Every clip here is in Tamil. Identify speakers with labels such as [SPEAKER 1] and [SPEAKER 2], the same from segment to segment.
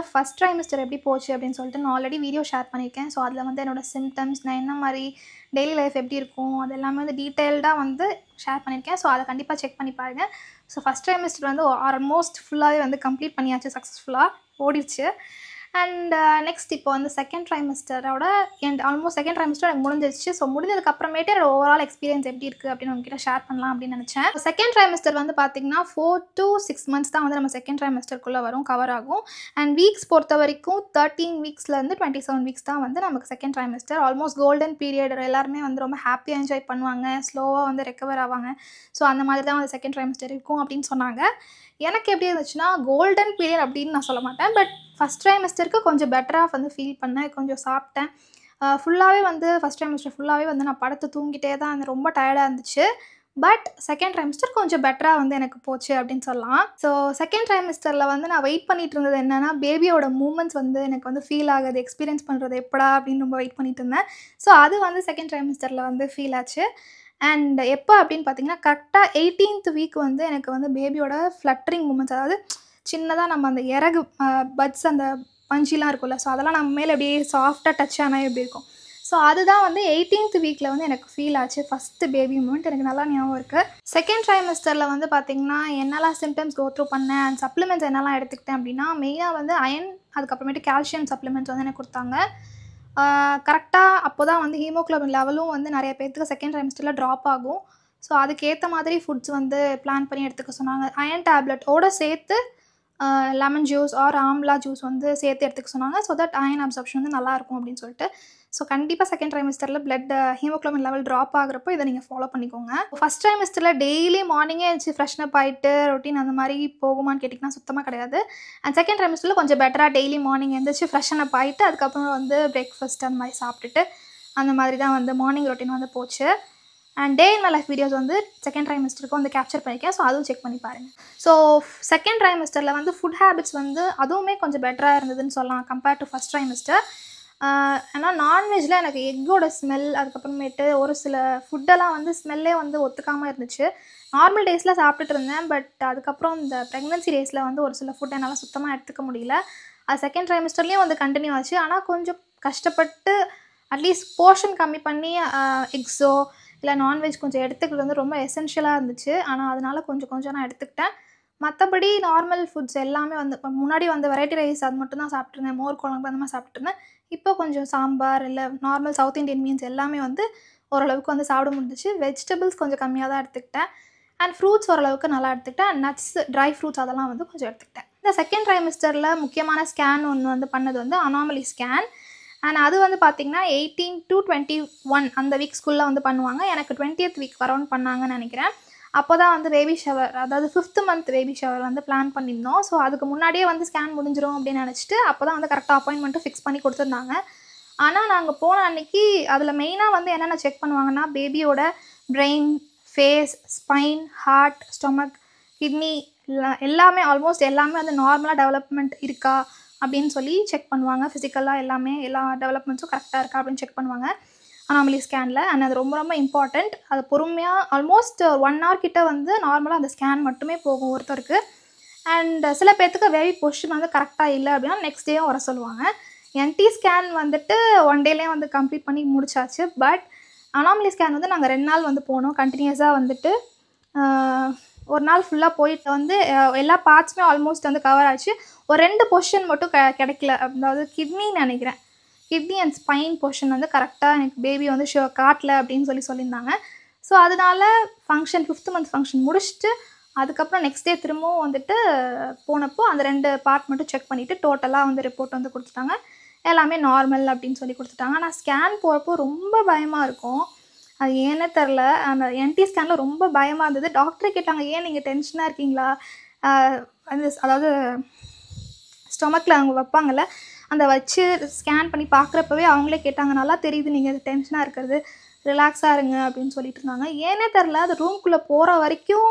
[SPEAKER 1] ஃபர்ஸ்ட் ட்ரைமெஸ்டர் எப்படி போச்சு அப்படின்னு சொல்லிட்டு நான் ஆல்ரெடி வீடியோ ஷேர் பண்ணியிருக்கேன். ஸோ அதில் வந்து என்னோட சிம்டம்ஸ், நான் என்ன மாதிரி டெய்லி லைஃப் எப்படி இருக்கும், அது எல்லாமே வந்து டீட்டெயில்டாக வந்து ஷேர் பண்ணியிருக்கேன். ஸோ அதை கண்டிப்பாக செக் பண்ணி பாருங்கள். ஸோ ஃபஸ்ட் ட்ரைமெஸ்டர் வந்து ஆல்மோஸ்ட் ஃபுல்லாகவே வந்து கம்ப்ளீட் பண்ணியாச்சு, சக்ஸஸ்ஃபுல்லாக ஓடிடுச்சு. அண்ட் நெக்ஸ்ட் இப்போ வந்து செகண்ட் ட்ரைமெஸ்டரோட ஆல்மோஸ்ட் செகண்ட் ட்ரைமெஸ்டர் எனக்கு முடிஞ்சிருச்சு. ஸோ முடிஞ்சதுக்கப்புறமேட்டு என்னோட ஓவரால் எக்ஸ்பீரியன்ஸ் எப்படி இருக்குது அப்படின்னு உங்ககிட்ட ஷேர் பண்ணலாம் அப்படின்னு நினச்சேன். செகண்ட் ட்ரைமெஸ்டர் வந்து பார்த்திங்கன்னா 4 to 6 months தான் வந்து நம்ம செகண்ட் ட்ரைமெஸ்டருக்குள்ளே வரும், கவர் ஆகும். அண்ட் வீக்ஸ் பொறுத்த வரைக்கும் 13 வீக்ஸ்லேருந்து 27 வீக்ஸ் தான் வந்து நமக்கு second trimester. Almost golden period, எல்லாருமே வந்து ரொம்ப ஹாப்பியாக என்ஜாய் பண்ணுவாங்க, ஸ்லோவாக வந்து ரெக்கவர் ஆவாங்க. ஸோ அந்த மாதிரி தான் வந்து செகண்ட் ட்ரைமெஸ்டர் இருக்கும் அப்படின்னு சொன்னாங்க. எனக்கு எப்படி இருந்துச்சுன்னா, கோல்டன் பீரியட் அப்படின்னு நான் சொல்ல மாட்டேன், பட் ஃபஸ்ட் ட்ரைமெஸ்டருக்கு கொஞ்சம் பெட்டராக வந்து ஃபீல் பண்ணேன். கொஞ்சம் சாப்பிட்டேன், ஃபுல்லாகவே வந்து ஃபஸ்ட் ட்ரைமெஸ்டர் ஃபுல்லாகவே வந்து நான் படுத்து தூங்கிட்டே தான் இருந்தேன், ரொம்ப டயர்டாக இருந்துச்சு. பட் செகண்ட் ட்ரைமெஸ்டர் கொஞ்சம் பெட்டராக வந்து எனக்கு போச்சு அப்படின்னு சொல்லலாம். ஸோ செகண்ட் ட்ரைமெஸ்டரில் வந்து நான் வெயிட் பண்ணிட்டு இருந்தது என்னென்னா, பேபியோட மூமெண்ட்ஸ் வந்து எனக்கு வந்து ஃபீல் ஆகுது, எக்ஸ்பீரியன்ஸ் பண்ணுறது எப்படா அப்படின்னு ரொம்ப வெயிட் பண்ணிட்டு இருந்தேன். ஸோ அது வந்து செகண்ட் ட்ரைமெஸ்டரில் வந்து ஃபீல் ஆச்சு. அண்ட் எப்போ அப்படின்னு பார்த்தீங்கன்னா, கரெக்டாக 18th வீக் வந்து எனக்கு வந்து பேபியோட ஃப்ளட்டரிங் மூமெண்ட்ஸ், அதாவது சின்னதாக நம்ம அந்த இறகு பட்ஸ் அந்த பஞ்சிலாம் இருக்கும்ல, ஸோ அதெல்லாம் நம்ம மேலே அப்படியே சாஃப்டாக டச் ஆனால் எப்படி இருக்கும். ஸோ அதுதான் வந்து 18th வீக்கில் வந்து எனக்கு ஃபீல் ஆச்சு, ஃபஸ்ட்டு பேபி மூமெண்ட். எனக்கு நல்லா ஞாபகம் இருக்குது. செகண்ட் ட்ரைமெஸ்டரில் வந்து பார்த்திங்கன்னா என்னெல்லாம் சிம்டம்ஸ் கோ த்ரூ பண்ணேன், அண்ட் சப்ளிமெண்ட்ஸ் என்னெல்லாம் எடுத்துக்கிட்டேன் அப்படின்னா, மெயினாக வந்து அயன், அதுக்கப்புறமேட்டு கால்சியம் சப்ளிமெண்ட்ஸ் வந்து எனக்கு கொடுத்தாங்க. கரெக்டாக அப்போ தான் வந்து ஹீமோக்ளோபின் லெவலும் வந்து நிறைய பேர்த்துக்கு செகண்ட் ட்ரைமெஸ்டரில் ட்ராப் ஆகும். ஸோ அதுக்கேற்ற மாதிரி ஃபுட்ஸ் வந்து பிளான் பண்ணி எடுத்துக்க சொன்னாங்க. அயன் டேப்லெட்டோடு சேர்த்து lemon juice or amla juice வந்து சேர்த்து எடுத்துக்க சொன்னாங்க. ஸோ தட் அயன் அப்சர்ப்ஷன் வந்து நல்லாயிருக்கும் அப்படின்னு சொல்லிட்டு. ஸோ கண்டிப்பாக செகண்ட் ட்ரைமெஸ்டரில் பிளட் ஹீமோக்ளோபின் லெவல் ட்ராப் ஆகிறப்போ இதை நீங்கள் ஃபாலோ பண்ணிக்கோங்க. ஃபஸ்ட் ட்ரைமெஸ்டரில் டெய்லி மார்னிங்கே எழுந்துச்சு ஃப்ரெஷ்னப் ஆகிட்டு ரொட்டீன் அந்த மாதிரி போகுமான்னு கேட்டிங்கன்னா சுத்தமாக கிடையாது. அண்ட் செகண்ட் ட்ரைமெஸ்டரில் கொஞ்சம் பெட்டராக டெய்லி மார்னிங் எழுந்திரிச்சு ஃப்ரெஷ்னப் ஆகிட்டு அதுக்கப்புறம் வந்து பிரேக்ஃபாஸ்ட் அந்த மாதிரி சாப்பிட்டுட்டு அந்த மாதிரி தான் வந்து மார்னிங் ரொட்டீன் வந்து போச்சு. And day in my life videos வந்து செகண்ட் ட்ரைமெஸ்டருக்கு வந்து கேப்சர் பண்ணியிருக்கேன். ஸோ அதுவும் செக் பண்ணி பாருங்கள். ஸோ செகண்ட் ட்ரைமெஸ்டரில் வந்து ஃபுட் ஹேபிட்ஸ் வந்து அதுவுமே கொஞ்சம் பெட்டராக இருந்ததுன்னு சொல்லலாம் கம்பேர்ட் டு ஃபஸ்ட் ட்ரைமெஸ்டர். ஏன்னா நான்வெஜ்ஜில் எனக்கு எக்கோட ஸ்மெல், அதுக்கப்புறமேட்டு ஒரு சில ஃபுட்டெல்லாம் வந்து ஸ்மெல்லே வந்து ஒத்துக்காமல் இருந்துச்சு. நார்மல் டேஸில் சாப்பிட்டுட்டு இருந்தேன், பட் அதுக்கப்புறம் இந்த ப்ரெக்னென்சி டேஸில் வந்து ஒரு சில ஃபுட் என்னால் சுத்தமாக எடுத்துக்க முடியல. அது செகண்ட் ட்ரைமெஸ்டர்லேயும் வந்து கண்டினியூ ஆச்சு. ஆனால் கொஞ்சம் கஷ்டப்பட்டு அட்லீஸ்ட் போர்ஷன் கம்மி பண்ணி எக்ஸோ இல்லை நான்வெஜ் கொஞ்சம் எடுத்துக்கிறது வந்து ரொம்ப எசென்ஷியலாக இருந்துச்சு. ஆனால் அதனால் கொஞ்சம் நான் எடுத்துக்கிட்டேன். மற்றபடி நார்மல் ஃபுட்ஸ் எல்லாமே வந்து இப்போ முன்னாடி வந்து வெரைட்டி ரைஸ் அது மட்டும் தான் சாப்பிட்ருந்தேன், மோர் குழம்பு அந்த மாதிரி சாப்பிட்ருந்தேன். இப்போ கொஞ்சம் சாம்பார் இல்லை நார்மல் சவுத் இண்டியன் மீல்ஸ் எல்லாமே வந்து ஓரளவுக்கு வந்து சாப்பிட முடிஞ்சிச்சு. வெஜிடபிள்ஸ் கொஞ்சம் கம்மியாக தான் எடுத்துக்கிட்டேன். அண்ட் ஃப்ரூட்ஸ் ஓரளவுக்கு நல்லா எடுத்துக்கிட்டேன். அண்ட் நட்ஸ், ட்ரை ஃப்ரூட்ஸ் அதெல்லாம் வந்து கொஞ்சம் எடுத்துக்கிட்டேன். இந்த செகண்ட் ட்ரைமெஸ்டரில் முக்கியமான ஸ்கேன் ஒன்று வந்து பண்ணது வந்து அனாமலி ஸ்கேன். அண்ட் அது வந்து பார்த்திங்கன்னா 18 to 21 அந்த வீக்ஸ்குள்ளே வந்து பண்ணுவாங்க. எனக்கு 20th வீக் வரவுண்ட் பண்ணாங்கன்னு நினைக்கிறேன். அப்போ தான் வந்து பேபி ஷவர், அதாவது 5th month பேபி ஷவர் வந்து பிளான் பண்ணியிருந்தோம். ஸோ அதுக்கு முன்னாடியே வந்து ஸ்கேன் முடிஞ்சிடும் அப்படின்னு நினச்சிட்டு அப்போ தான் வந்து கரெக்டாக அப்பாயின்மெண்ட்டும் ஃபிக்ஸ் பண்ணி கொடுத்துருந்தாங்க. ஆனால் நாங்கள் போன அன்றைக்கி அதில் மெயினாக வந்து என்னென்ன செக் பண்ணுவாங்கன்னா, பேபியோட brain, face, spine, heart, stomach, kidney எல்லாமே ஆல்மோஸ்ட் எல்லாமே வந்து நார்மலாக டெவலப்மெண்ட் இருக்கா அப்படின்னு சொல்லி செக் பண்ணுவாங்க. ஃபிசிக்கலாக எல்லாமே எல்லா டெவலப்மெண்ட்ஸும் கரெக்டாக இருக்கா அப்படின்னு செக் பண்ணுவாங்க அனாமலி ஸ்கேனில். அண்ட் அது ரொம்ப ரொம்ப இம்பார்ட்டண்ட். அது பொறுமையாக ஆல்மோஸ்ட் 1 hour கிட்ட வந்து நார்மலாக அந்த ஸ்கேன் மட்டுமே போகும் ஒருத்தருக்கு. அண்ட் சில பேர்த்துக்கு பேபி பொசிஷன் வந்து கரெக்டாக இல்லை அப்படின்னா நெக்ஸ்ட் டேயும் வர சொல்லுவாங்க. என்டி ஸ்கேன் வந்துட்டு 1 dayலேயே வந்து கம்ப்ளீட் பண்ணி முடிச்சாச்சு. பட் அனாமலி ஸ்கேன் வந்து நாங்கள் 2 நாள் வந்து போனோம் கண்டினியூஸாக வந்துட்டு. ஒரு நாள் ஃபுல்லாக போயிட்டு வந்து எல்லா பார்ட்ஸுமே ஆல்மோஸ்ட் வந்து கவர் ஆச்சு. ஒரு 2 பொசிஷன் மட்டும் கிடைக்கல, அதாவது கிட்னின்னு நினைக்கிறேன். கிட்னி அண்ட் ஸ்பைன் பொசிஷன் வந்து கரெக்டாக எனக்கு பேபி வந்து காட்டல அப்படின்னு சொல்லியிருந்தாங்க. ஸோ அதனால ஃபங்க்ஷன் 5th month ஃபங்க்ஷன் முடிச்சுட்டு அதுக்கப்புறம் நெக்ஸ்ட் டே திரும்பவும் வந்துட்டு போனப்போ அந்த 2 பார்ட் மட்டும் செக் பண்ணிவிட்டு டோட்டலாக வந்து ரிப்போர்ட் வந்து கொடுத்துட்டாங்க. எல்லாமே நார்மல் அப்படின்னு சொல்லி கொடுத்துட்டாங்க. ஆனால் ஸ்கேன் போகிறப்போ ரொம்ப பயமாக இருக்கும். அது ஏன்னே தெரில, அந்த என்டி ஸ்கேனில் ரொம்ப பயமாக இருந்தது. டாக்டரே கேட்டாங்க, ஏன் நீங்கள் டென்ஷனாக இருக்கீங்களா, அதாவது ஸ்டொமக்கில் அவங்க வைப்பாங்கள்ல, அந்த வச்சு ஸ்கேன் பண்ணி பார்க்குறப்பவே அவங்களே கேட்டாங்க, நல்லா தெரியுது நீங்கள் டென்ஷனாக இருக்கிறது, ரிலாக்ஸாக இருங்க அப்படின்னு சொல்லிட்டு இருந்தாங்க. ஏன்னே தெரில, அது ரூம்குள்ளே போகிற வரைக்கும்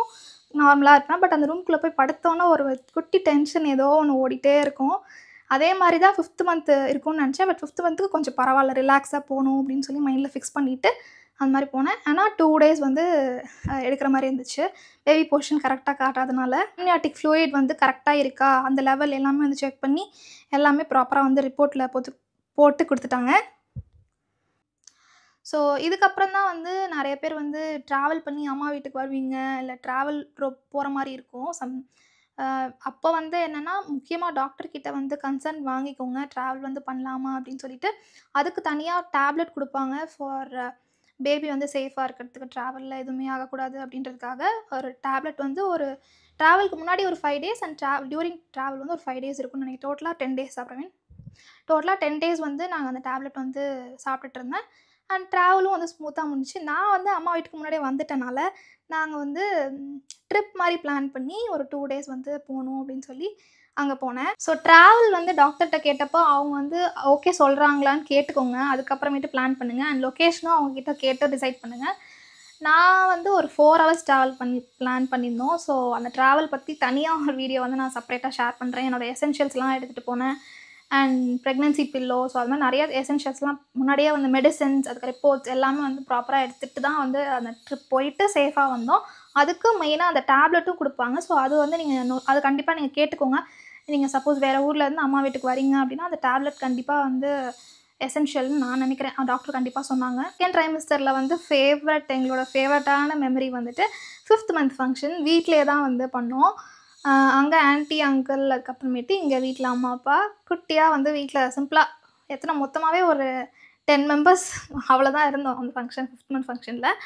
[SPEAKER 1] நார்மலாக இருப்பேன். பட் அந்த ரூம்குள்ளே போய் படுத்தோன்னே ஒரு குட்டி டென்ஷன் ஏதோ ஒன்று ஓடிட்டே இருக்கும். அதே மாதிரி தான் 5th மந்த் இருக்கும்னு நினச்சேன். பட் 5th மந்த்துக்கு கொஞ்சம் பரவாயில்ல, ரிலாக்ஸாக போகணும் அப்படின்னு சொல்லி மைண்டில் ஃபிக்ஸ் பண்ணிவிட்டு அந்த மாதிரி போனேன். ஆனால் 2 டேஸ் வந்து எடுக்கிற மாதிரி இருந்துச்சு. பேபி போர்ஷன் கரெக்டாக காட்டாதனால. அம்னியாட்டிக் ஃப்ளூயிட் வந்து கரெக்டாக இருக்கா, அந்த லெவல் எல்லாமே வந்து செக் பண்ணி எல்லாமே ப்ராப்பராக வந்து ரிப்போர்ட்டில் போட்டு கொடுத்துட்டாங்க. ஸோ இதுக்கப்புறம் தான் வந்து நிறைய பேர் வந்து ட்ராவல் பண்ணி அம்மா வீட்டுக்கு வருவீங்க, இல்லை ட்ராவல் போகிற மாதிரி இருக்கும். அப்போ வந்து என்னென்னா, முக்கியமாக டாக்டர்கிட்ட வந்து கன்சர்ன் வாங்கிக்கோங்க, ட்ராவல் வந்து பண்ணலாமா அப்படின்னு சொல்லிட்டு. அதுக்கு தனியாக டேப்லெட் கொடுப்பாங்க ஃபார் பேபி வந்து சேஃபாக இருக்கிறதுக்கு, ட்ராவலில் எதுவுமே ஆகக்கூடாது அப்படின்றதுக்காக. ஒரு டேப்லெட் வந்து ஒரு ட்ராவலுக்கு முன்னாடி ஒரு 5 டேஸ் அண்ட் டியூரிங் ட்ராவல் வந்து ஒரு 5 டேஸ் இருக்கும்னு நினைக்கிறேன். டோட்டலாக 10 டேஸ் சாப்பிடுவேன். டோட்டலாக 10 டேஸ் வந்து நாங்கள் அந்த டேப்லெட் வந்து சாப்பிட்டுட்டு இருந்தேன். அண்ட் ட்ராவலும் வந்து ஸ்மூத்தாக முடிஞ்சிச்சு. நான் வந்து அம்மா வீட்டுக்கு முன்னாடியே வந்துட்டனால நாங்கள் வந்து ட்ரிப் மாதிரி பிளான் பண்ணி ஒரு 2 டேஸ் வந்து போகணும் அப்படின்னு சொல்லி அங்கே போனேன். ஸோ ட்ராவல் வந்து டாக்டர்கிட்ட கேட்டப்போ அவங்க வந்து ஓகே சொல்கிறாங்களான்னு கேட்டுக்கோங்க, அதுக்கப்புறமேட்டு பிளான் பண்ணுங்கள். அண்ட் லொக்கேஷனும் அவங்கக்கிட்ட கேட்டு டிசைட் பண்ணுங்கள். நான் வந்து ஒரு 4 ஹவர்ஸ் ட்ராவல் பிளான் பண்ணியிருந்தோம். ஸோ அந்த ட்ராவல் பற்றி தனியாக ஒரு வீடியோ வந்து நான் செப்பரேட்டாக ஷேர் பண்ணுறேன். என்னோடய எசென்ஷியல்ஸ்லாம் எடுத்துகிட்டு போனேன். அண்ட் ப்ரெக்னென்சி பில்லோ, ஸோ அது மாதிரி நிறையா எசென்ஷியல்ஸ்லாம் முன்னாடியே வந்து மெடிசன்ஸ், அதுக்கு ரிப்போர்ட்ஸ் எல்லாமே வந்து ப்ராப்பராக எடுத்துகிட்டு தான் வந்து அந்த ட்ரிப் போயிட்டு சேஃபாக வந்தோம். அதுக்கு மெயினாக அந்த டேப்லெட்டும் கொடுப்பாங்க. ஸோ அது வந்து நீங்கள் அது கண்டிப்பாக நீங்கள் கேட்டுக்கோங்க. நீங்கள் சப்போஸ் வேறு ஊர்லேருந்து அம்மா வீட்டுக்கு வரீங்க அப்படின்னா அந்த டேப்லெட் கண்டிப்பாக வந்து எசென்ஷியல்னு நான் நினைக்கிறேன். டாக்டர் கண்டிப்பாக சொன்னாங்க. செகண்ட் ட்ரைமிஸ்டரில் வந்து எங்களோட ஃபேவரட்டான மெமரி வந்துட்டு 5th மந்த் ஃபங்க்ஷன் வீட்டிலே தான் வந்து பண்ணோம். அங்கே ஆன்ட்டி, அங்கிள், அதுக்கப்புறமேட்டு இங்கே வீட்டில் அம்மா, அப்பா, குட்டியாக வந்து வீட்டில் சிம்பிளாக மொத்தமாகவே ஒரு 10 மெம்பர்ஸ் அவ்வளோதான் இருந்தோம் அந்த 5th மந்த் ஃபங்க்ஷனில்.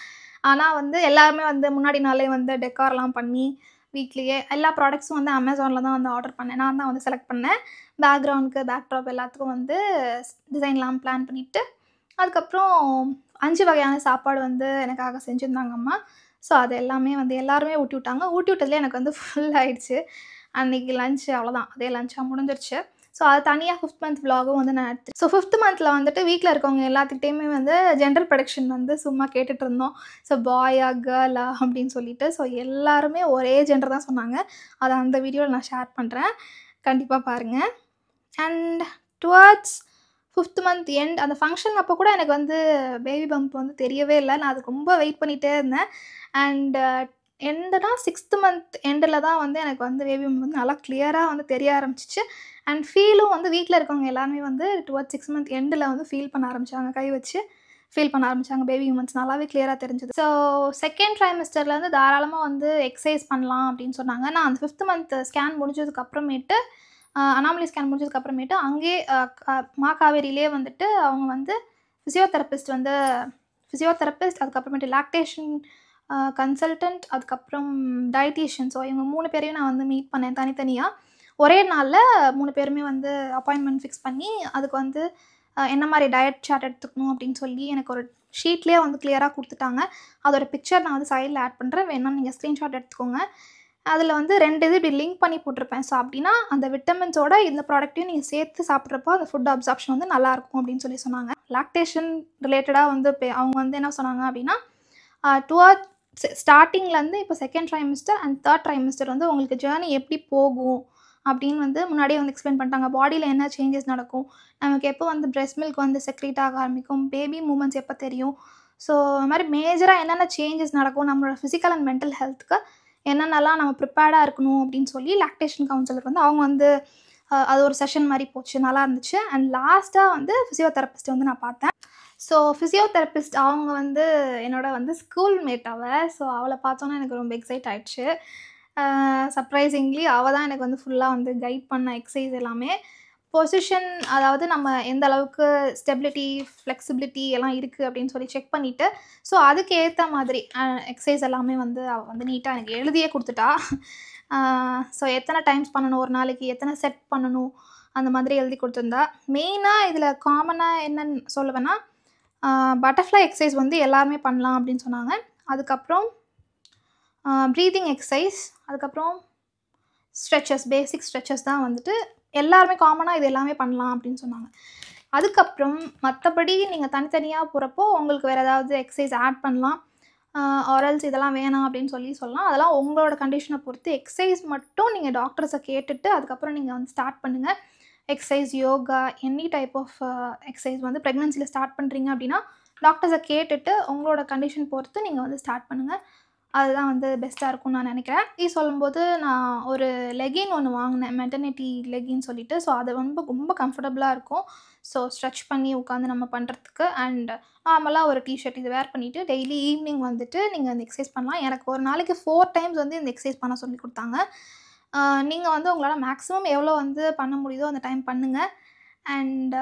[SPEAKER 1] ஆனால் வந்து எல்லாருமே வந்து முன்னாடி நாளே வந்து டெக்கார்லாம் பண்ணி வீட்லேயே எல்லா ப்ராடக்ட்ஸும் வந்து அமேசானில் தான் வந்து ஆர்டர் பண்ணேன். நான் தான் வந்து செலக்ட் பண்ணேன். பேக்ரவுண்டுக்கு, பேக்ட்ராப் எல்லாத்துக்கும் வந்து டிசைன்லாம் பிளான் பண்ணிவிட்டு, அதுக்கப்புறம் 5 வகையான சாப்பாடு வந்து எனக்காக செஞ்சுருந்தாங்க அம்மா. ஸோ அது எல்லாமே வந்து எல்லாருமே ஊட்டி விட்டாங்க. ஊட்டி விட்டதுலேயே எனக்கு வந்து ஃபுல் ஆகிடுச்சு. அன்றைக்கி லன்ச் அவ்வளோதான், அதே லன்ச்சாக முடிஞ்சிருச்சு. ஸோ அது தனியாக 5th மந்த் விலாகும் வந்து நான் எடுத்து. ஸோ 5th மந்தில் வந்துட்டு வீட்டில் இருக்கவங்க எல்லாத்துக்கிட்டையுமே வந்து ஜெண்டர் ப்ரெடிக்ஷன் வந்து சும்மா கேட்டுட்டு இருந்தோம். ஸோ பாயா, கேர்ளா அப்படின்னு சொல்லிட்டு. ஸோ எல்லாருமே ஒரே ஜெண்டர் தான் சொன்னாங்க. அதை அந்த வீடியோவில் நான் ஷேர் பண்ணுறேன், கண்டிப்பாக பாருங்கள். And towards 5th month end அந்த ஃபங்க்ஷன் அப்போ கூட எனக்கு வந்து பேபி பம்ப் வந்து தெரியவே இல்லை. நான் அதுக்கு ரொம்ப வெயிட் பண்ணிகிட்டே இருந்தேன். அண்ட் எண்டுனா 6th மந்த் எண்டில் தான் வந்து எனக்கு வந்து பேபி பம்ப் வந்து நல்லா கிளியராக வந்து தெரிய ஆரம்பிச்சிச்சு. அண்ட் ஃபீலும் வந்து வீட்டில் இருக்கவங்க எல்லாருமே வந்து டுவர்ட்ஸ் 6th மந்த் எண்டில் வந்து ஃபீல் பண்ண ஆரம்பித்தாங்க, கை வச்சு ஃபீல் பண்ண ஆரம்பித்தாங்க. பேபி மூமெண்ட்ஸ் நல்லாவே கிளியராக தெரிஞ்சுது. ஸோ செகண்ட் ட்ரைமிஸ்டரில் வந்து தாராளமாக வந்து எக்ஸசைஸ் பண்ணலாம் அப்படின்னு சொன்னாங்க. நான் அந்த 5th மந்த் ஸ்கேன் முடிஞ்சதுக்கப்புறமேட்டு அனாமலி ஸ்கேன் முடிஞ்சதுக்கப்புறமேட்டு அங்கேயே மாக்காவேரியிலே வந்துட்டு அவங்க வந்து ஃபிசியோதெரபிஸ்ட், அதுக்கப்புறமேட்டு லாக்டேஷன் கன்சல்டன்ட், அதுக்கப்புறம் டயட்டீஷியன். ஸோ இவங்க 3 பேரையும் நான் வந்து மீட் பண்ணேன் தனித்தனியாக. ஒரே நாளில் 3 பேருமே வந்து அப்பாயின்மெண்ட் ஃபிக்ஸ் பண்ணி அதுக்கு வந்து என்ன மாதிரி டயட் சார்ட் எடுத்துக்கணும் அப்படின்னு சொல்லி எனக்கு ஒரு ஷீட்லேயே வந்து கிளியராக கொடுத்துட்டாங்க. அதோட பிக்சர் நான் வந்து சைடில் ஆட் பண்ணுறேன், வேணால் நீங்கள் ஸ்க்ரீன்ஷாட் எடுத்துக்கோங்க. அதில் வந்து 2 இது இப்படி லிங்க் பண்ணி போட்டிருப்பேன். ஸோ அப்படின்னா அந்த விட்டமின்ஸோட இந்த ப்ராடக்ட்டையும் நீங்கள் சேர்த்து சாப்பிட்றப்போ அந்த ஃபுட் அப்சார்ப்ஷன் வந்து நல்லாயிருக்கும் அப்படின்னு சொல்லி சொன்னாங்க. லாக்டேஷன் ரிலேட்டடாக வந்து அவங்க வந்து என்ன சொன்னாங்க அப்படின்னா, டுவர்ட் ஸ்டார்டிங்லேருந்து இப்போ second trimester and third trimester வந்து உங்களுக்கு ஜேர்னி எப்படி போகும் அப்படின்னு வந்து முன்னாடியே வந்து எக்ஸ்பிளைன் பண்ணிட்டாங்க. பாடியில் என்ன சேஞ்சஸ் நடக்கும், நமக்கு எப்போ வந்து பிரெஸ்ட் மில்க் வந்து செக்ரீட் ஆக ஆரம்பிக்கும், பேபி மூமெண்ட்ஸ் எப்போ தெரியும், ஸோ அது மாதிரி மேஜராக என்னென்ன சேஞ்சஸ் நடக்கும், நம்மளோட ஃபிசிக்கல் அண்ட் மென்டல் ஹெல்த்துக்கு என்னென்னலாம் நம்ம ப்ரிப்பேர்டாக இருக்கணும் அப்படின்னு சொல்லி லாக்டேஷன் கவுன்சிலர் வந்து அவங்க வந்து அது ஒரு செஷன் மாதிரி போச்சு, நல்லா இருந்துச்சு. அண்ட் லாஸ்ட்டாக வந்து ஃபிசியோதெரபிஸ்ட் வந்து நான் பார்த்தேன். ஸோ ஃபிசியோதெரபிஸ்ட் அவங்க வந்து என்னோட வந்து ஸ்கூல் மேட் ஸோ அவளை பார்த்தோன்னா எனக்கு ரொம்ப எக்ஸைட் ஆகிடுச்சு. சர்ப்ரைசிங்லி அவள் தான் எனக்கு வந்து ஃபுல்லாக வந்து கைட் பண்ண எக்ஸசைஸ் எல்லாமே. பொசிஷன், அதாவது நம்ம எந்த அளவுக்கு ஸ்டெபிலிட்டி, ஃப்ளெக்சிபிலிட்டி எல்லாம் இருக்குது அப்படின்னு சொல்லி செக் பண்ணிவிட்டு, ஸோ அதுக்கு ஏற்ற மாதிரி எக்ஸசைஸ் எல்லாமே வந்து அவள் வந்து நீட்டாக எனக்கு எழுதியே கொடுத்துட்டா. ஸோ எத்தனை டைம்ஸ் பண்ணணும், ஒரு நாளைக்கு எத்தனை செட் பண்ணணும், அந்த மாதிரி எழுதி கொடுத்துருந்தா. மெயினாக இதில் காமனாக என்னன்னு சொல்லுவேன்னா, பட்டர்ஃப்ளை எக்ஸசைஸ் வந்து எல்லாருமே பண்ணலாம் அப்படின்னு சொன்னாங்க. அதுக்கப்புறம் ப்ரீதிங் எக்ஸசைஸ், அதுக்கப்புறம் ஸ்ட்ரெச்சஸ், பேசிக் ஸ்ட்ரெச்சஸ் தான் வந்துட்டு எல்லாருமே காமனாக இது எல்லாமே பண்ணலாம் அப்படின்னு சொன்னாங்க. அதுக்கப்புறம் மற்றபடி நீங்கள் தனித்தனியாக போகிறப்போ உங்களுக்கு வேறு ஏதாவது எக்ஸசைஸ் ஆட் பண்ணலாம், ஆரல்ஸ் இதெல்லாம் வேணாம் அப்படின்னு சொல்லலாம். அதெல்லாம் உங்களோட கண்டிஷனை பொறுத்து. எக்ஸசைஸ் மட்டும் நீங்கள் டாக்டர்ஸை கேட்டுட்டு அதுக்கப்புறம் நீங்கள் வந்து ஸ்டார்ட் பண்ணுங்கள். Exercise, yoga, any type of exercise வந்து ப்ரெக்னன்சியில் ஸ்டார்ட் பண்ணுறீங்க அப்படின்னா டாக்டர்ஸை கேட்டுட்டு உங்களோட கண்டிஷன் பொறுத்து நீங்கள் வந்து ஸ்டார்ட் பண்ணுங்கள். அதுதான் வந்து பெஸ்ட்டாக இருக்கும்னு நான் நினைக்கிறேன். சொல்லும்போது நான் ஒரு லெகின் ஒன்று வாங்கினேன், மெட்டர்னிட்டி லெகின்னு சொல்லிட்டு. ஸோ அது ரொம்ப கம்ஃபர்டபுளாக இருக்கும். ஸோ ஸ்ட்ரெச் பண்ணி உட்காந்து நம்ம பண்ணுறதுக்கு. அண்ட் நார்மலாக ஒரு டிஷர்ட் இது வேர் பண்ணிவிட்டு டெய்லி ஈவினிங் வந்துட்டு நீங்கள் அந்த எக்ஸசைஸ் பண்ணலாம். எனக்கு ஒரு நாளைக்கு 4 டைம்ஸ் வந்து இந்த எக்ஸசைஸ் பண்ண சொல்லி கொடுத்தாங்க. நீங்கள் வந்து உங்களால் மேக்ஸிமம் எவ்வளோ வந்து பண்ண முடியுதோ அந்த டைம் பண்ணுங்கள். அண்ட்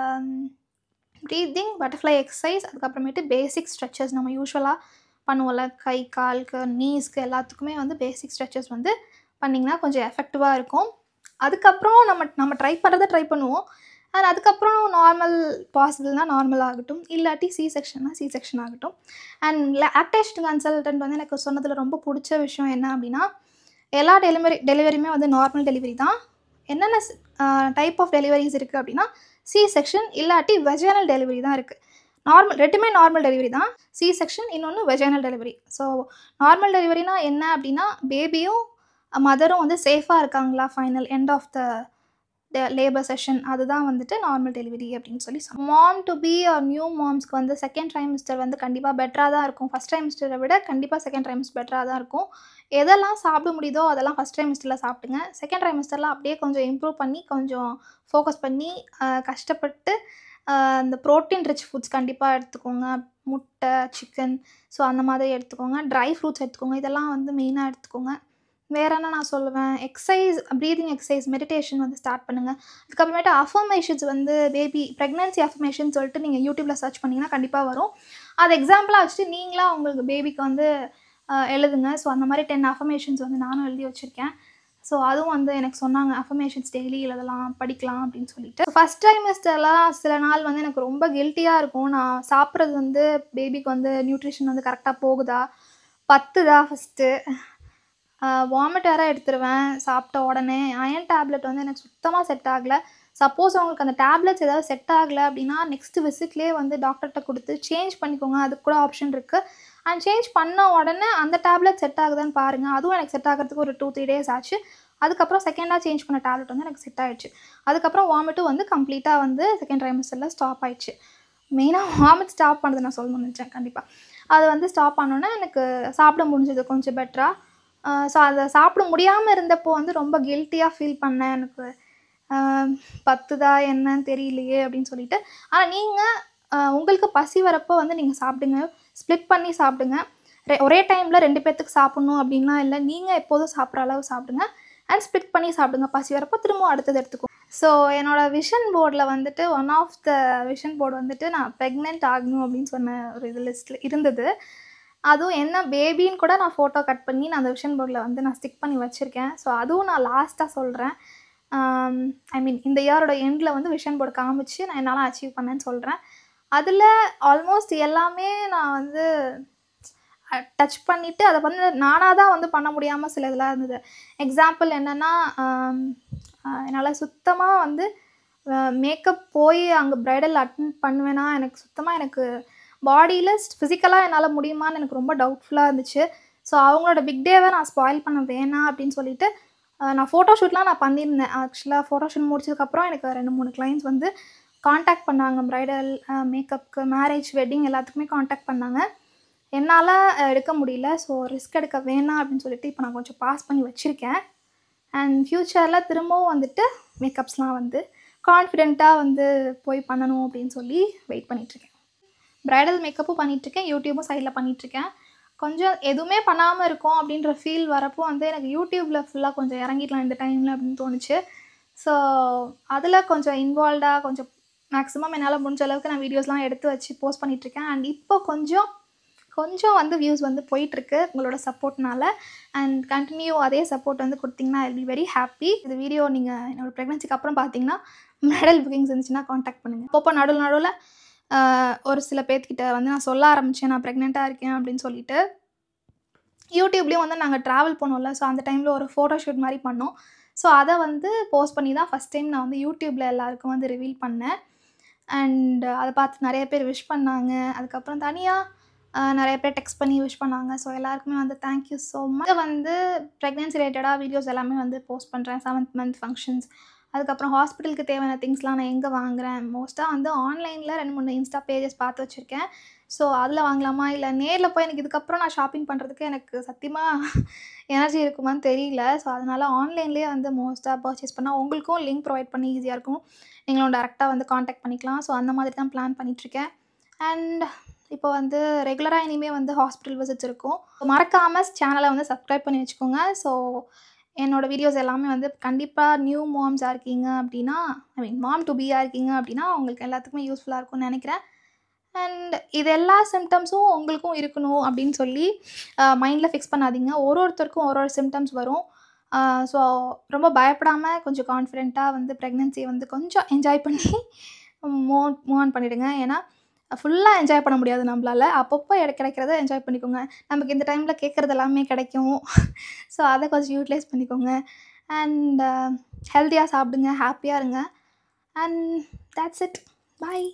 [SPEAKER 1] ப்ரீத்திங், பட்டர்ஃப்ளை எக்ஸசைஸ், அதுக்கப்புறமேட்டு பேசிக் ஸ்ட்ரெச்சஸ் நம்ம யூஸ்வலாக பண்ணுவோம்ல, கை காலுக்கு நீஸ்க்கு எல்லாத்துக்குமே வந்து பேசிக் ஸ்ட்ரெச்சஸ் வந்து பண்ணிங்கன்னா கொஞ்சம் எஃபெக்டிவாக இருக்கும். அதுக்கப்புறம் நம்ம ட்ரை பண்ணுவோம். அண்ட் அதுக்கப்புறம் நார்மல் பாசிபிள்னா நார்மல் ஆகட்டும், இல்லாட்டி சி செக்ஷன் ஆகட்டும். அண்ட் லாக்டேஷன் கன்சல்டன்ட் வந்து எனக்கு சொன்னதில் ரொம்ப பிடிச்ச விஷயம் என்ன அப்படின்னா, எல்லா டெலிவரியுமே வந்து நார்மல் டெலிவரி தான். என்னென்ன டைப் ஆஃப் டெலிவரிஸ் இருக்குது அப்படின்னா, சி செக்ஷன் இல்லாட்டி வெஜைனல் டெலிவரி தான் இருக்குது. ரெண்டுமே நார்மல் டெலிவரி தான். சி செக்ஷன், இன்னொன்று வெஜைனல் டெலிவரி. ஸோ நார்மல் டெலிவரினா என்ன அப்படின்னா, பேபியும் மதரும் வந்து சேஃபாக இருக்காங்களா final end of the labour session, அதுதான் வந்துட்டு நார்மல் டெலிவரி அப்படின்னு சொல்லி mom to be or new மாம்ஸ்க்கு வந்து செகண்ட் ட்ரைமிஸ்டர் வந்து கண்டிப்பாக பெட்டராக தான் இருக்கும். ஃபஸ்ட் ட்ரைமிஸ்டரை விட கண்டிப்பாக செகண்ட் ட்ரைமிஸ்டர் பெட்டராக தான் இருக்கும். எதெல்லாம் சாப்பிட முடியுதோ அதெல்லாம் ஃபஸ்ட் ட்ரைமிஸ்டரில் சாப்பிடுங்க. செகண்ட் ட்ரைமிஸ்டரில் அப்படியே கொஞ்சம் இம்ப்ரூவ் பண்ணி கொஞ்சம் ஃபோக்கஸ் பண்ணி கஷ்டப்பட்டு இந்த ப்ரோட்டீன் ரிச் ஃபுட்ஸ் கண்டிப்பாக எடுத்துக்கோங்க. முட்டை, சிக்கன், ஸோ அந்த மாதிரி எடுத்துக்கோங்க. ட்ரை ஃப்ரூட்ஸ் எடுத்துக்கோங்க. இதெல்லாம் வந்து மெயினாக எடுத்துக்கோங்க. வேறு என்ன நான் சொல்லுவேன், எக்ஸசைஸ், ப்ரீதிங் எக்ஸசைஸ், மெடிடேஷன் வந்து ஸ்டார்ட் பண்ணுங்கள். அதுக்கப்புறமேட்டு அஃபர்மேஷன்ஸ் வந்து ப்ரெக்னன்சி அஃபர்மேஷன் சொல்லிட்டு நீங்கள் யூடியூப்பில் சர்ச் பண்ணிங்கன்னா கண்டிப்பாக வரும். அது எக்ஸாம்பிளாக வச்சுட்டு நீங்களாக உங்களுக்கு பேபிக்கு வந்து எழுதுங்க. ஸோ அந்த மாதிரி 10 அஃபர்மேஷன்ஸ் வந்து நானும் எழுதி வச்சுருக்கேன். ஸோ அதுவும் வந்து எனக்கு சொன்னாங்க, அஃபர்மேஷன்ஸ் டெய்லி எழுதலாம், படிக்கலாம் அப்படின்னு சொல்லிட்டு. ஃபஸ்ட் ட்ரைமிஸ்டர்லாம் சில நாள் வந்து எனக்கு ரொம்ப கில்ட்டியாக இருக்கும். நான் சாப்பிட்றது வந்து பேபிக்கு வந்து நியூட்ரிஷன் வந்து கரெக்டாக போகுதா, பத்துதா, ஃபஸ்ட்டு வாமிட் வேறு எடுத்துருவேன் சாப்பிட்ட உடனே. அயன் டேப்லெட் வந்து எனக்கு சுத்தமாக செட் ஆகலை. சப்போஸ் அவங்களுக்கு அந்த டேப்லெட்ஸ் ஏதாவது செட் ஆகலை அப்படின்னா நெக்ஸ்ட் விசிட்லேயே வந்து டாக்டர்கிட்ட கொடுத்து சேஞ்ச் பண்ணிக்கோங்க. அதுக்கு கூட ஆப்ஷன் இருக்குது. அண்ட் சேஞ்ச் பண்ண உடனே அந்த டேப்லெட் செட் ஆகுதான்னு பாருங்கள். அதுவும் எனக்கு செட் ஆகிறதுக்கு ஒரு 2-3 டேஸ் ஆச்சு. அதுக்கப்புறம் செகண்டாக சேஞ்ச் பண்ண டேப்லெட் வந்து எனக்கு செட் ஆகிடுச்சு. அதுக்கப்புறம் வாமிட்டும் வந்து கம்ப்ளீட்டாக வந்து செகண்ட் ட்ரைமிஸ்டரில் ஸ்டாப் ஆகிடுச்சு. மெயினாக வாமிட் ஸ்டாப் பண்ணது நான் சொல்லணும்னு நினச்சேன். கண்டிப்பாக அது வந்து ஸ்டாப் பண்ணோன்னே எனக்கு சாப்பிட முடிஞ்சது கொஞ்சம் பெட்டராக. ஸோ அதை சாப்பிட முடியாமல் இருந்தப்போ வந்து ரொம்ப கில்ட்டியாக ஃபீல் பண்ணேன். எனக்கு பத்துதா என்னன்னு தெரியலையே அப்படின்னு சொல்லிட்டு. ஆனால் நீங்கள் உங்களுக்கு பசி வரப்போ வந்து நீங்கள் சாப்பிடுங்க. ஸ்ப்ளிட் பண்ணி சாப்பிடுங்க. ஒரே டைமில் 2 பேர்த்துக்கு சாப்பிட்ணும் அப்படின்லாம் இல்லை. நீங்கள் எப்போதும் சாப்பிட்ற அளவு சாப்பிடுங்க. அண்ட் ஸ்ப்ளிட் பண்ணி சாப்பிடுங்க. பசி வரப்போ திரும்பவும் அடுத்தது எடுத்துக்கும். ஸோ என்னோடய விஷன் போர்டில் வந்துட்டு one of the vision board வந்துட்டு நான் ப்ரெக்னென்ட் ஆகணும் அப்படின்னு சொன்ன ஒரு இது லிஸ்ட்டில் இருந்தது. அதுவும் என்ன பேபின்னு கூட நான் ஃபோட்டோ கட் பண்ணி நான் அந்த விஷன் போர்டில் வந்து நான் ஸ்டிக் பண்ணி வச்சுருக்கேன். ஸோ அதுவும் நான் லாஸ்ட்டாக சொல்கிறேன். இந்த இயரோட எண்டில் வந்து விஷன் போர்டு காமிச்சு நான் என்னால் அச்சீவ் பண்ணேன்னு சொல்கிறேன். அதில் ஆல்மோஸ்ட் எல்லாமே நான் வந்து டச் பண்ணிவிட்டு அதை வந்து நானாக தான் வந்து பண்ண முடியாமல் சில இதெல்லாம் இருந்தது. எக்ஸாம்பிள் என்னென்னா, என்னால் சுத்தமாக வந்து மேக்கப் போய் அங்கே ப்ரைடல் அட்டெண்ட் பண்ணுவேன்னா எனக்கு பாடியில் ஃபிசிக்கலாக என்னால் முடியுமான்னு எனக்கு ரொம்ப டவுட்ஃபுல்லாக இருந்துச்சு. ஸோ அவங்களோட பிக் டேவை நான் ஸ்பாயில் பண்ண வேணாம் அப்படின்னு சொல்லிட்டு நான் ஃபோட்டோஷூட்லாம் நான் பண்ணியிருந்தேன். ஆக்சுவலாக ஃபோட்டோஷூட் முடிச்சதுக்கப்புறம் எனக்கு 2-3 கிளைண்ட்ஸ் வந்து காண்டாக்ட் பண்ணாங்க. ப்ரைடல், மேக்கப்புக்கு, மேரேஜ், வெட்டிங் எல்லாத்துக்குமே காண்டாக்ட் பண்ணாங்க. என்னால் எடுக்க முடியல. ஸோ ரிஸ்க் எடுக்க வேணாம் அப்படின்னு சொல்லிட்டு இப்போ நான் கொஞ்சம் பாஸ் பண்ணி வச்சுருக்கேன். அண்ட் ஃப்யூச்சரில் திரும்பவும் வந்துட்டு மேக்கப்ஸ்லாம் வந்து கான்ஃபிடெண்ட்டாக வந்து போய் பண்ணணும் அப்படின்னு சொல்லி வெயிட் பண்ணிகிட்ருக்கேன். ப்ரைடல் மேக்கப்பும் பண்ணிகிட்ருக்கேன், யூடியூப்பும் சைடில் பண்ணிகிட்ருக்கேன். கொஞ்சம் எதுவுமே பண்ணாமல் இருக்கோம் அப்படின்ற ஃபீல் வரப்போ வந்து எனக்கு யூடியூப்பில் ஃபுல்லாக கொஞ்சம் இறங்கிடலாம் இந்த டைமில் அப்படின்னு தோணுச்சு. ஸோ அதில் கொஞ்சம் இன்வால்வ்டாக கொஞ்சம் மேக்ஸிமம் என்னால் முடிஞ்ச அளவுக்கு நான் வீடியோஸ்லாம் எடுத்து வச்சு போஸ்ட் பண்ணிகிட்ருக்கேன். அண்ட் இப்போ கொஞ்சம் வந்து வியூஸ் வந்து போயிட்டுருக்கு உங்களோட சப்போர்ட்னால. அண்ட் கண்டினியூ அதே சப்போர்ட் வந்து கொடுத்தீங்கன்னா I will be very happy. இந்த வீடியோ நீங்கள் என்னோடய ப்ரெக்னன்சிக்கு அப்புறம் பார்த்தீங்கன்னா ப்ரைடல் புக்கிங்ஸ் இருந்துச்சுன்னா காண்டாக்ட் பண்ணுங்கள். அப்பப்போ நடுவில் ஒரு சில பேர்த்துக்கிட்ட வந்து நான் சொல்ல ஆரம்பித்தேன் நான் ப்ரெக்னெண்ட்டாக இருக்கேன் அப்படின்னு சொல்லிட்டு. யூடியூப்லேயும் வந்து நாங்கள் ட்ராவல் பண்ணோம்ல, ஸோ அந்த டைமில் ஒரு ஃபோட்டோஷூட் மாதிரி பண்ணோம். ஸோ அதை வந்து போஸ்ட் பண்ணி தான் ஃபஸ்ட் டைம் நான் வந்து யூடியூப்பில் எல்லாருக்கும் வந்து ரிவீல் பண்ணேன். அண்ட் அதை பார்த்து நிறைய பேர் விஷ் பண்ணாங்க. அதுக்கப்புறம் தனியாக நிறைய பேர் டெக்ஸ்ட் பண்ணி விஷ் பண்ணாங்க. ஸோ எல்லாருக்குமே வந்து தேங்க்யூ ஸோ மச். வந்து ப்ரெக்னென்சி ரிலேட்டடாக வீடியோஸ் எல்லாமே வந்து போஸ்ட் பண்ணுறேன். 7th மந்த் ஃபங்க்ஷன்ஸ், அதுக்கப்புறம் ஹாஸ்பிட்டலுக்கு தேவையான திங்ஸ்லாம் நான் எங்கே வாங்குறேன், மோஸ்ட்டாக வந்து ஆன்லைனில் 2, 3 இன்ஸ்டா பேஜஸ் பார்த்து வச்சுருக்கேன். ஸோ அதில் வாங்கலாமா, இல்லை நேரில் போய் எனக்கு இதுக்கப்புறம் நான் ஷாப்பிங் பண்ணுறதுக்கு எனக்கு சத்தியமாக எனர்ஜி இருக்குமான்னு தெரியல. ஸோ அதனால் ஆன்லைன்லேயே வந்து மோஸ்ட்டாக பர்ச்சேஸ் பண்ணால் உங்களுக்கும் லிங்க் ப்ரொவைட் பண்ணி ஈஸியாக இருக்கும். நீங்களும் டேரெக்டாக வந்து காண்டாக்ட் பண்ணிக்கலாம். ஸோ அந்த மாதிரி தான் பிளான் பண்ணிகிட்ருக்கேன். அண்ட் இப்போ வந்து ரெகுலராக இனிமேல் வந்து ஹாஸ்பிட்டல் விசிட்ஸ் இருக்கும். மறக்காமல் சேனலை வந்து சப்ஸ்கிரைப் பண்ணி வச்சுக்கோங்க. ஸோ என்னோடய வீடியோஸ் எல்லாமே வந்து கண்டிப்பாக நியூ மாம்ஸாக இருக்கீங்க அப்படின்னா, மாம் டு பீயாக இருக்கீங்க அப்படின்னா உங்களுக்கு எல்லாத்துக்குமே யூஸ்ஃபுல்லாக இருக்கும்னு நினைக்கிறேன். அண்ட் இது எல்லா சிம்டம்ஸும் உங்களுக்கும் இருக்கணும் அப்படின்னு சொல்லி மைண்டில் ஃபிக்ஸ் பண்ணாதீங்க. ஒருத்தருக்கும் ஒரு சிம்டம்ஸ் வரும். ஸோ ரொம்ப பயப்படாமல் கொஞ்சம் கான்ஃபிடென்ட்டாக வந்து ப்ரெக்னென்சியை வந்து கொஞ்சம் என்ஜாய் பண்ணி மூவ் ஆன் பண்ணிவிடுங்க. ஏன்னா ஃபுல்லாக என்ஜாய் பண்ண முடியாது நம்மளால். அப்பப்போ கிடைக்கிறத என்ஜாய் பண்ணிக்கோங்க. நமக்கு இந்த டைமில் கேட்குறது எல்லாமே கிடைக்கும். ஸோ அதை கொஞ்சம் யூட்டிலைஸ் பண்ணிக்கோங்க. அண்ட் ஹெல்த்தியாக சாப்பிடுங்க, ஹாப்பியாக இருங்க. And that's it. பாய்.